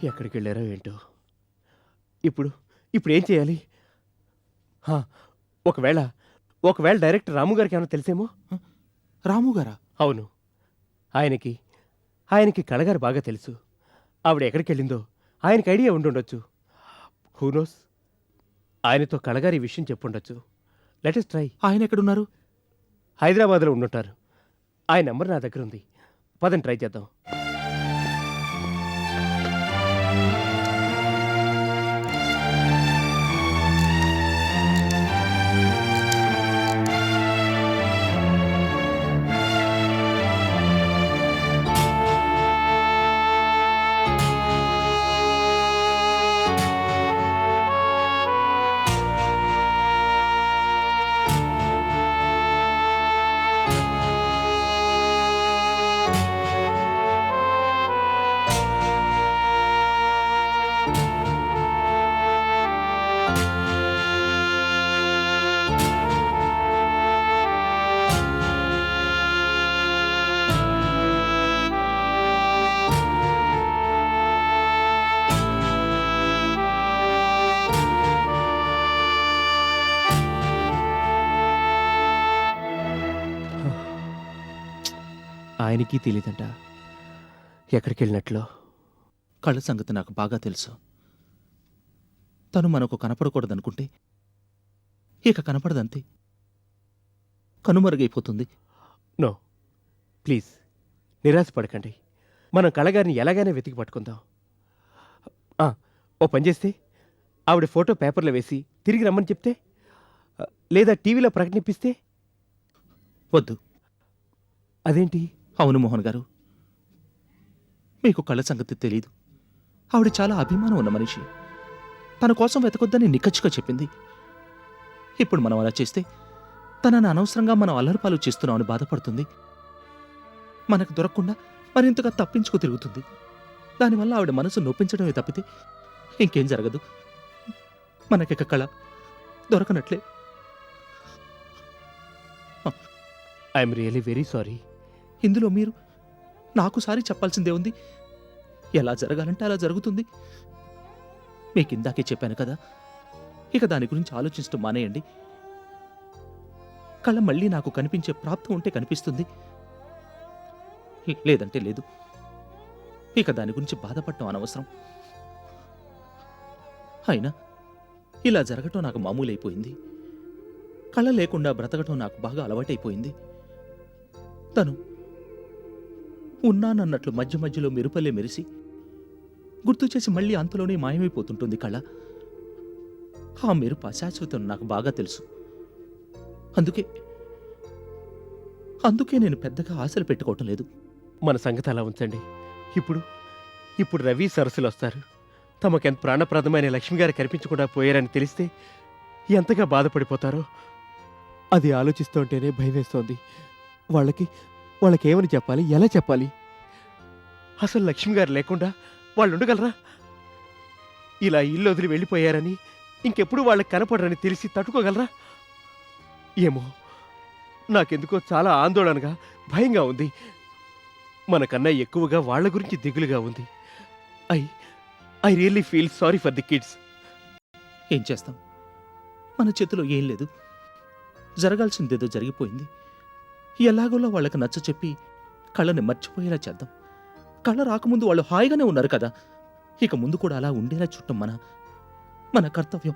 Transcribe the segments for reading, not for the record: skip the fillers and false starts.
ఎక్కడికి వెళ్ళారో ఏంటో. ఇప్పుడు ఇప్పుడు ఏం చేయాలి? హా, ఒకవేళ ఒకవేళ డైరెక్టర్ రాము గారికి ఏమైనా తెలిసేమో. రాము గారా? అవును, ఆయనకి ఆయనకి కళగారు బాగా తెలుసు. ఆవిడ ఎక్కడికి వెళ్ళిందో ఆయనకి ఐడియా ఉండుండొచ్చు. హూనోస్, ఆయనతో కళగారి ఈ విషయం చెప్పుండొచ్చు. Latest try. ఆయన ఎక్కడున్నారు? హైదరాబాద్లో ఉండుంటారు. ఆయన నెంబర్ నా దగ్గర ఉంది. పదని ట్రై చేద్దాం. ఆయనకి తెలీదంట ఎక్కడికి వెళ్ళినట్లు. కళ్ళ సంగతి నాకు బాగా తెలుసు. తను మనకు కనపడకూడదనుకుంటే ఇక కనపడదంతే, కనుమరుగైపోతుంది. No, please నిరాశపడకండి. మనం కళగారిని ఎలాగైనా వెతికి పట్టుకుందాం. ఆ, ఓ పని చేస్తే ఆవిడ ఫోటో పేపర్లో వేసి తిరిగి రమ్మని చెప్తే, లేదా టీవీలో ప్రకటిపిస్తే. వద్దు. అదేంటి? అవును మోహన్ గారు, మీకు కళ్ళ సంగతి తెలీదు. ఆవిడ చాలా అభిమానం ఉన్న మనిషి. తన కోసం వెతకొద్దని నిక్కచ్చిగా చెప్పింది. ఇప్పుడు మనం అలా చేస్తే తనని అనవసరంగా మనం అల్లరిపాలు చేస్తున్నామని బాధపడుతుంది. మనకు దొరకకుండా మరింతగా తప్పించుకు తిరుగుతుంది. దానివల్ల ఆవిడ మనసు నొప్పించడమే తప్పితే ఇంకేం జరగదు. మనకిక కళ దొరకనట్లే. I'm really very sorry. ఇందులో మీరు నాకు సారి చెప్పాల్సిందే ఉంది. ఎలా జరగాలంటే అలా జరుగుతుంది. మీకు ఇందాకే చెప్పాను కదా, ఇక దాని గురించి ఆలోచించడం మానేయండి. కళ మళ్ళీ నాకు కనిపించే ప్రాప్తం ఉంటే కనిపిస్తుంది, లేదంటే లేదు. ఇక దాని గురించి బాధపడటం అనవసరం. అయినా ఇలా జరగటం నాకు మామూలైపోయింది. కళ లేకుండా బ్రతకటం నాకు బాగా అలవాటైపోయింది. తను ఉన్నానన్నట్లు మధ్య మధ్యలో మెరుపల్లే మెరిసి గుర్తు చేసి మళ్ళీ అంతలోనే మాయమైపోతుంటుంది కళ. ఆ మెరుపు అశాశ్వతం నాకు బాగా తెలుసు. అందుకే నేను పెద్దగా ఆశలు పెట్టుకోవటం లేదు. మన సంగతి అలా ఉంచండి. ఇప్పుడు ఇప్పుడు రవి సరస్సులు వస్తారు. తమకెంత ప్రాణప్రదమైన లక్ష్మి గారు కనిపించకుండా పోయారని తెలిస్తే ఎంతగా బాధపడిపోతారో అది ఆలోచిస్తుంటేనే భయం వేస్తోంది. వాళ్ళకేమని చెప్పాలి, ఎలా చెప్పాలి? అసలు లక్ష్మి గారు లేకుండా వాళ్ళు ఉండగలరా? ఇలా ఇల్లు వదిలి వెళ్ళిపోయారని, ఇంకెప్పుడు వాళ్ళకి కనపడరని తెలిసి తట్టుకోగలరా? ఏమో, నాకెందుకో చాలా ఆందోళనగా, భయంగా ఉంది. మనకన్నా ఎక్కువగా వాళ్ళ గురించి దిగులుగా ఉంది. I really feel sorry for the kids. ఏం చేస్తాం, మన చేతిలో ఏం లేదు. జరగాల్సిందేదో జరిగిపోయింది. ఎలాగోలా వాళ్ళకి నచ్చ చెప్పి కళ్ళని మర్చిపోయేలా చేద్దాం. కళ్ళ రాకముందు వాళ్ళు హాయిగానే ఉన్నారు కదా, ఇక ముందు కూడా అలా ఉండేలా చుట్టం మన కర్తవ్యం.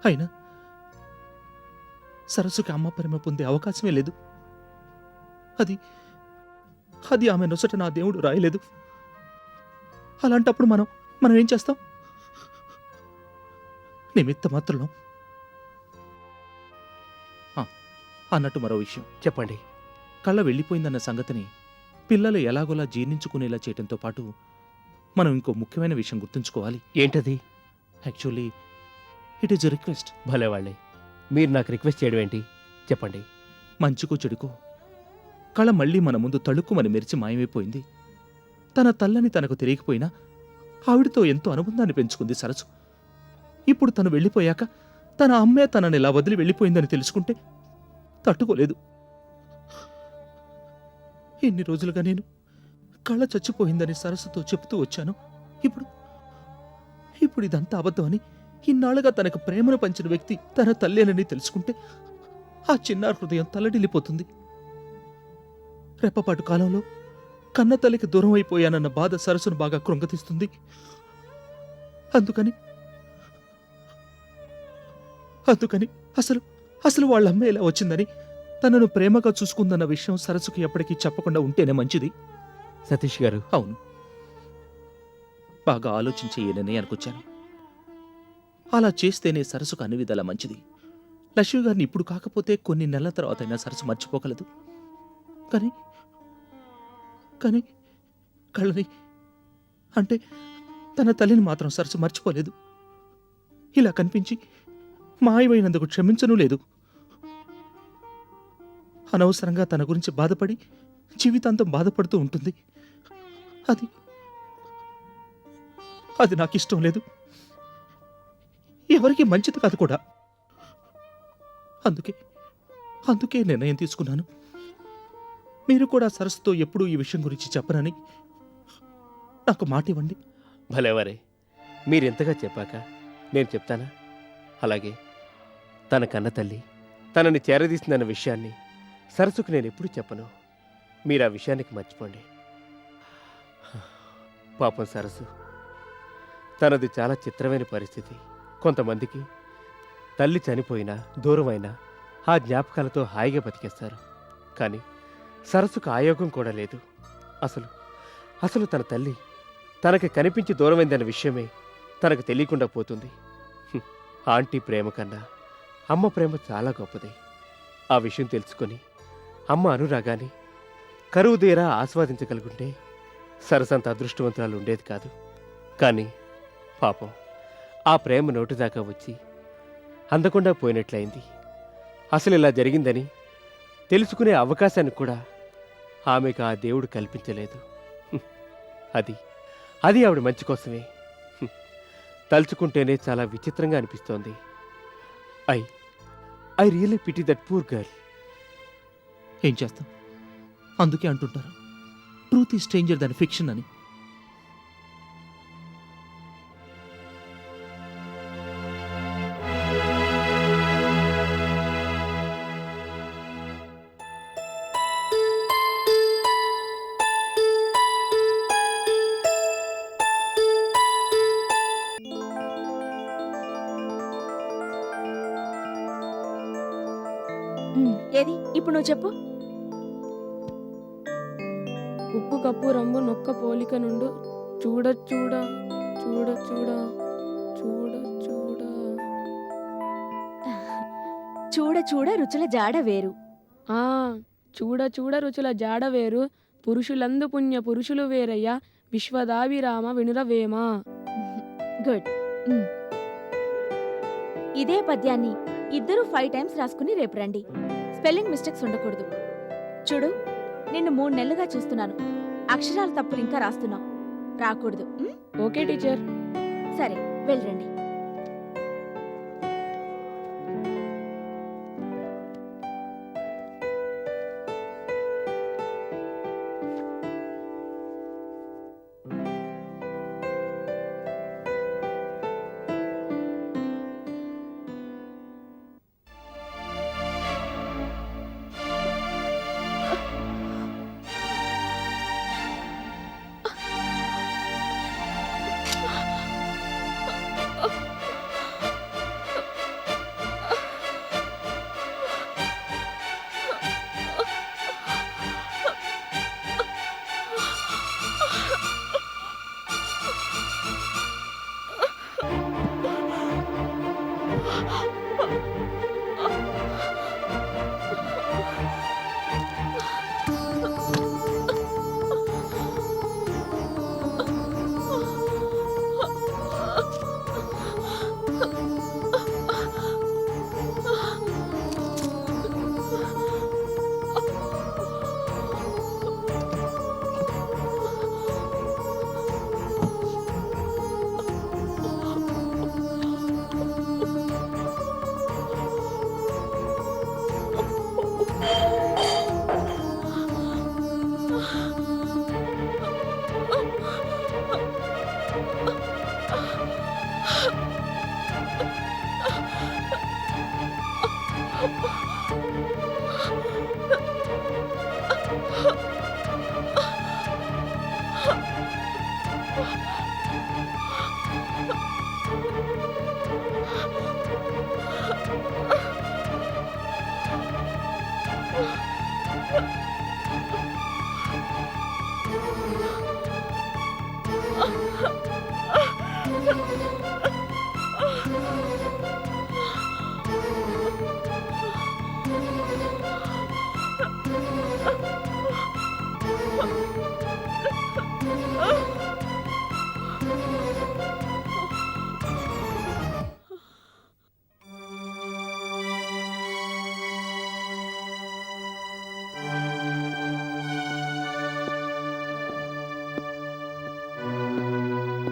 అయినా సరస్సుకి అమ్మ ప్రేమ పొందే అవకాశమే లేదు. అది ఆమె నొసట నా దేవుడు రాయలేదు. అలాంటప్పుడు మనం ఏం చేస్తాం? నిమిత్త మాత్రం. అన్నట్టు మరో విషయం చెప్పండి. కళ్ళ వెళ్ళిపోయిందన్న సంగతిని పిల్లలు ఎలాగోలా జీర్ణించుకునేలా చేయటంతో పాటు మనం ఇంకో ముఖ్యమైన విషయం గుర్తుంచుకోవాలి. ఏంటది? Actually it is a request. భలేవాళ్ళే, మీరు నాకు రిక్వెస్ట్ చేయడం ఏంటి? చెప్పండి. మంచికో చెడుకో కళ మళ్ళీ మన ముందు తళుక్కుమని మెరిచి మాయమైపోయింది. తన తల్లని తనకు తెలియకపోయినా ఆవిడతో ఎంతో అనుబంధాన్ని పెంచుకుంది సరస్సు. ఇప్పుడు తను వెళ్ళిపోయాక తన అమ్మే తనని ఇలా వదిలి వెళ్ళిపోయిందని తెలుసుకుంటే తట్టుకోలేదు. ఇన్ని రోజులుగా నేను కళ్ళ చచ్చిపోయిందని సరస్సుతో చెప్తూ వచ్చాను. ఇప్పుడు ఇప్పుడు ఇదంతా అబద్ధమని, ఇన్నాళ్ళుగా తనకు ప్రేమను పంచిన వ్యక్తి తన తల్లేనని తెలుసుకుంటే ఆ చిన్నారి హృదయం తల్లడిల్లిపోతుంది. రెప్పపాటు కాలంలో కన్న తల్లికి దూరం అయిపోయానన్న బాధ సరస్సును బాగా కృంగతీస్తుంది. అందుకని అందుకని అసలు అసలు వాళ్ళ అమ్మ ఇలా వచ్చిందని, తనను ప్రేమగా చూసుకుందన్న విషయం సరస్సుకు ఎప్పటికీ చెప్పకుండా ఉంటేనే మంచిది. సతీష్ గారు, అవును, బాగా ఆలోచించే ఈ నిర్ణయానికి వచ్చాను. అలా చేస్తేనే సరస్సుకు అన్ని విధాలా మంచిది. లక్ష్మి గారిని ఇప్పుడు కాకపోతే కొన్ని నెలల తర్వాత అయినా సరస్సు మర్చిపోగలదు. కానీ కానీ కళ్ళని అంటే తన తల్లిని మాత్రం సరస్సు మర్చిపోలేదు. ఇలా కనిపించి మాయమైనందుకు క్షమించనూ లేదు. అనవసరంగా తన గురించి బాధపడి జీవితాంతం బాధపడుతూ ఉంటుంది. అది అది నాకు ఇష్టం లేదు. ఎవరికి మంచిది కాదు కూడా. అందుకే అందుకే నిర్ణయం తీసుకున్నాను. మీరు కూడా సరస్సుతో ఎప్పుడూ ఈ విషయం గురించి చెప్పనని నాకు మాట ఇవ్వండి. భలేవరే, మీరింతగా చెప్పాక నేను చెప్తానా? అలాగే తన కన్న తల్లి తనని చేరదీసిందన్న విషయాన్ని సరస్సుకు నేను ఎప్పుడు చెప్పను. మీరు ఆ విషయానికి మర్చిపోండి. పాపం సరస్సు, తనది చాలా చిత్రమైన పరిస్థితి. కొంతమందికి తల్లి చనిపోయినా దూరమైనా ఆ జ్ఞాపకాలతో హాయిగా బతికేస్తారు. కానీ సరస్సుకు ఆయోగం కూడా లేదు. అసలు అసలు తన తల్లి తనకి కనిపించి దూరమైందన్న విషయమే తనకు తెలియకుండా పోతుంది. ఆంటీ ప్రేమ కన్నా అమ్మ ప్రేమ చాలా గొప్పది. ఆ విషయం తెలుసుకొని అమ్మ అనురాగాన్ని కరువు తీరా ఆస్వాదించగలుగుంటే సరసంత అదృష్టవంతురాలు ఉండేది కాదు. కానీ పాపం ఆ ప్రేమ నోటిదాకా వచ్చి అందకుండా పోయినట్లయింది. అసలు ఇలా జరిగిందని తెలుసుకునే అవకాశాన్ని కూడా ఆమెకు ఆ దేవుడు కల్పించలేదు. అది అది ఆవిడ మంచి కోసమే. తలుచుకుంటేనే చాలా విచిత్రంగా అనిపిస్తోంది. I really pity that poor girl. ఏం చేస్తాం? అందుకే అంటుంటారు ట్రూత్ ఈ స్ట్రేంజర్ దాని ఫిక్షన్ అని. ఏది ఇప్పుడు నువ్వు చెప్పు. ఉప్పు కప్పు రంగు నొక్క పోలిక నుండు చూడ చూడ చూడ చూడ చూడ చూడ చూడ చూడ రుచుల జాడ వేరు. ఆ చూడ చూడ రుచుల జాడ వేరు, పురుషులందు పుణ్య పురుషులు వేరయ్య, విశ్వదాభిరామ వినురవేమ. గుడ్. ఇదే పద్యాన్ని ఇద్దరు 5 times రాసుకుని రేపు రండి. స్పెల్లింగ్ మిస్టేక్స్ ఉండకూడదు. చూడు, నిన్ను 3 నెలలుగా చూస్తున్నాను. అక్షరాల తప్పులు ఇంకా రాస్తున్నావు. రాకూడదు. Okay teacher. సరే, వెళ్ళండి.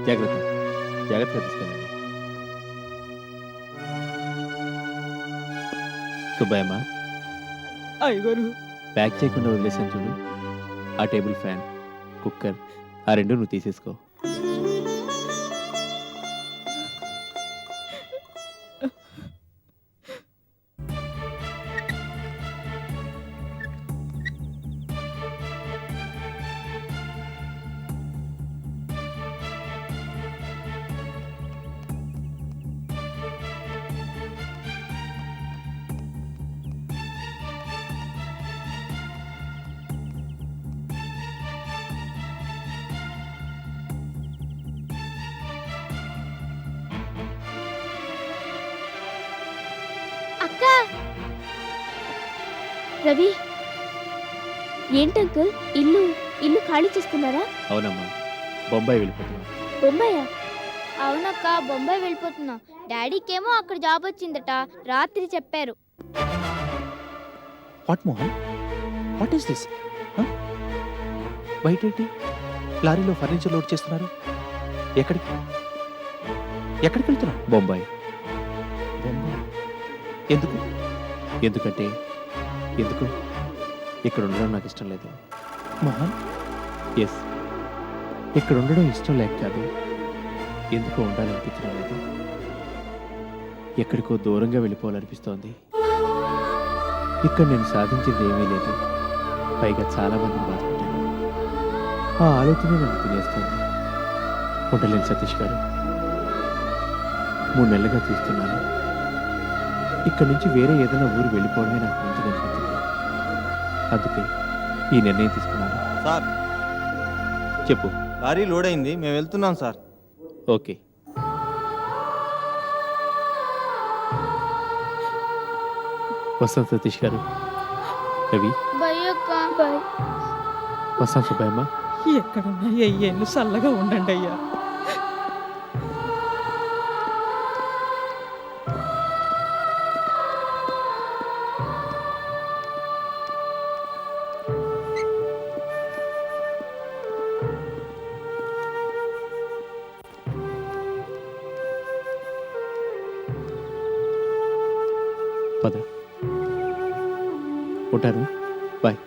జాగ్రత్త, జాగ్రత్తగా తీసుకెళ్ళండి. సుబ్బయ్యమ్మ, అయ్యగారు ప్యాక్ చేయకుండా వదిలేసాను చూడు. ఆ టేబుల్ ఫ్యాన్, కుక్కర్, ఆ రెండు నువ్వు తీసేసుకో. అక్క రవి ఏంటంకుల్ ఇల్లు ఇల్లు ఖాళీ చేస్తున్నారా? అవునమ్మా, బొంబాయి వెళ్ళిపోతున్నాం. బొంబాయా? అవునక్క బొంబాయి వెళ్ళిపోతున్నా. డాడీకేమో అక్కడ జాబ్ వచ్చిందట, రాత్రి చెప్పారు. What Mohan, what is this? బయట ఏంటి? లారీలో ఫర్నిచర్ లోడ్ చేస్తున్నారు. ఎక్కడికి ఎక్కడికి వెళ్తున్నారు? బొంబాయి. బొంబాయి ఎందుకు? ఎందుకంటే ఎందుకు ఇక్కడ ఉండడం నాకు ఇష్టం లేదు మోహన్. ఎస్, ఇక్కడ ఉండడం ఇష్టం లేక కాదు, ఎందుకో ఉండాలనిపించడం లేదు. ఎక్కడికో దూరంగా వెళ్ళిపోవాలనిపిస్తోంది. ఇక్కడ నేను సాధించింది ఏమీ లేదు, పైగా చాలా మందిని బాధపడ్డాను. ఆ ఆలోచనే నన్ను తినేస్తోంది. ఉండలేను సతీష్ గారు, 3 నెలలుగా చూస్తున్నాను. ఇక్కడి నుంచి వేరే ఏదైనా ఊరు వెళ్ళిపోవడమే నాకు మంచిగా అనిపించింది. అందుకే ఈ నిర్ణయం తీసుకున్నాను. సార్, చెప్పు. లారీ లోడ్ అయింది, మేము వెళ్తున్నాం సార్. ఓకే. వస్తాం సతీష్ గారు. రవి, భయ్యక్క బాయ్. వస్తాం సుబ్బయ్యమ్మ. ఎక్కడున్నా ఎయ్యేళ్ళు చల్లగా ఉండండి అయ్యా. పద, ఉంటాను. బాయ్.